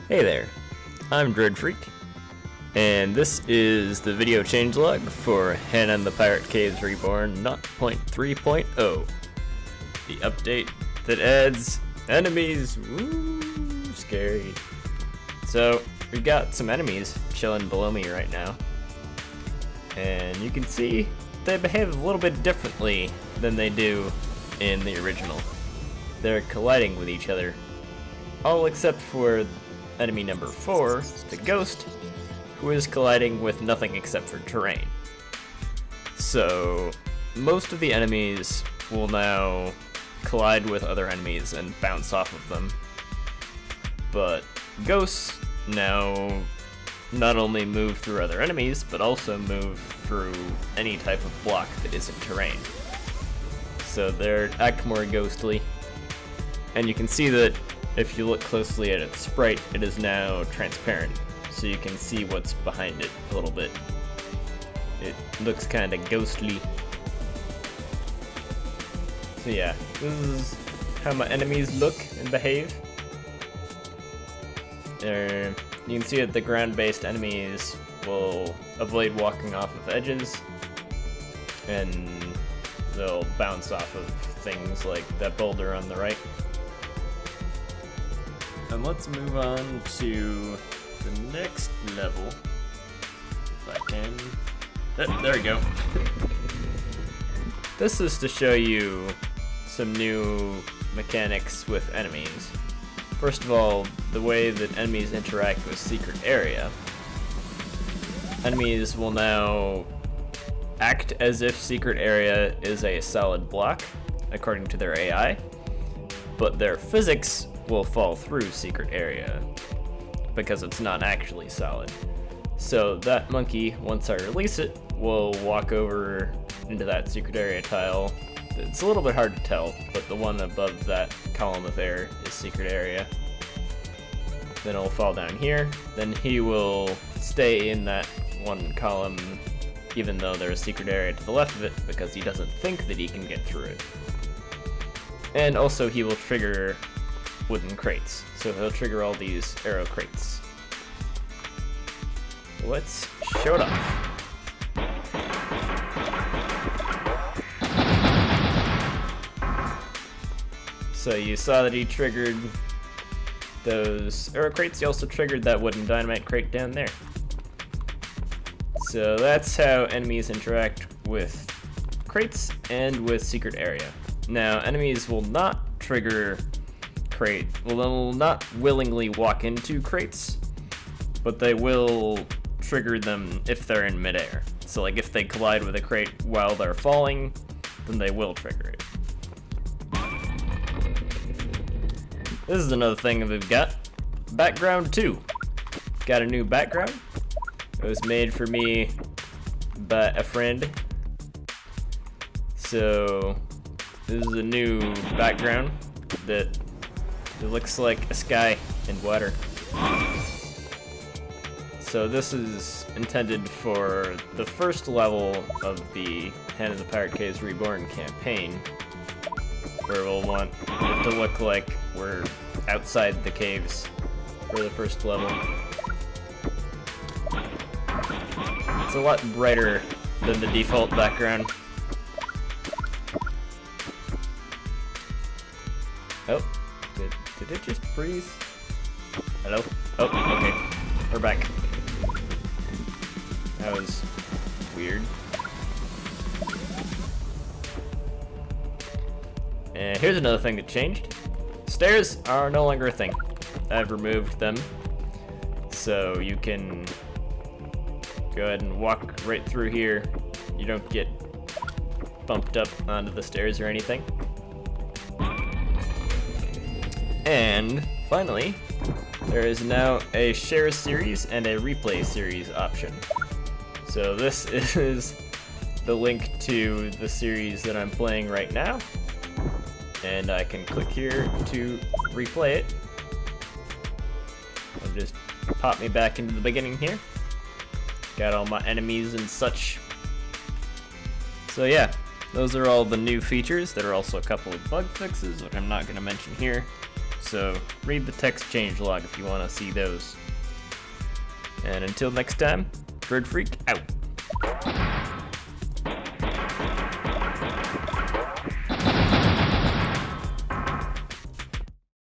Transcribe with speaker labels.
Speaker 1: Hey there, I'm Dread Freak, and this is the video changelog for Hannah and the Pirate Caves Reborn 0.3.0, the update that adds enemies. Woo, scary. So we've got some enemies chilling below me right now, and you can see they behave a little bit differently than they do in the original. They're colliding with each other, all except for enemy number 4, the Ghost, who is colliding with nothing except for terrain. So most of the enemies will now collide with other enemies and bounce off of them, but ghosts now not only move through other enemies, but also move through any type of block that isn't terrain. So they act more ghostly, and you can see that if you look closely at its sprite, it is now transparent, so you can see what's behind it a little bit. It looks kind of ghostly. So yeah, this is how my enemies look and behave. You can see that the ground-based enemies will avoid walking off of edges, and they'll bounce off of things like that boulder on the right. And let's move on to the next level, if I can. There we go. This is to show you some new mechanics with enemies. First of all, the way that enemies interact with Secret Area. Enemies will now act as if Secret Area is a solid block, according to their AI, but their physics will fall through Secret Area because it's not actually solid. So that monkey, once I release it, will walk over into that Secret Area tile. It's a little bit hard to tell, but the one above that column of air is Secret Area. Then it'll fall down here. Then he will stay in that one column even though there's a Secret Area to the left of it, because he doesn't think that he can get through it. And also he will trigger wooden crates, so he'll trigger all these arrow crates. Let's show it off. So you saw that he triggered those arrow crates. He also triggered that wooden dynamite crate down there. So that's how enemies interact with crates and with Secret Area. Now, enemies will not trigger they'll not willingly walk into crates, but they will trigger them if they're in midair. So like if they collide with a crate while they're falling, then they will trigger it. This is another thing that we've got. Background 2. Got a new background. It was made for me by a friend. So this is a new background that it looks like a sky and water. So this is intended for the first level of the Hannah and the Pirate Caves Reborn campaign, where we'll want it to look like we're outside the caves for the first level. It's a lot brighter than the default background. Oh, did it just freeze? Hello? Oh, okay. We're back. That was weird. And here's another thing that changed. Stairs are no longer a thing. I've removed them, so you can go ahead and walk right through here. You don't get bumped up onto the stairs or anything. And finally, there is now a share series and a replay series option. So this is the link to the series that I'm playing right now, and I can click here to replay it. It'll just pop me back into the beginning here. Got all my enemies and such. So yeah, those are all the new features. There are also a couple of bug fixes, which I'm not going to mention here. so read the text changelog if you want to see those. And until next time, Bird Freak out.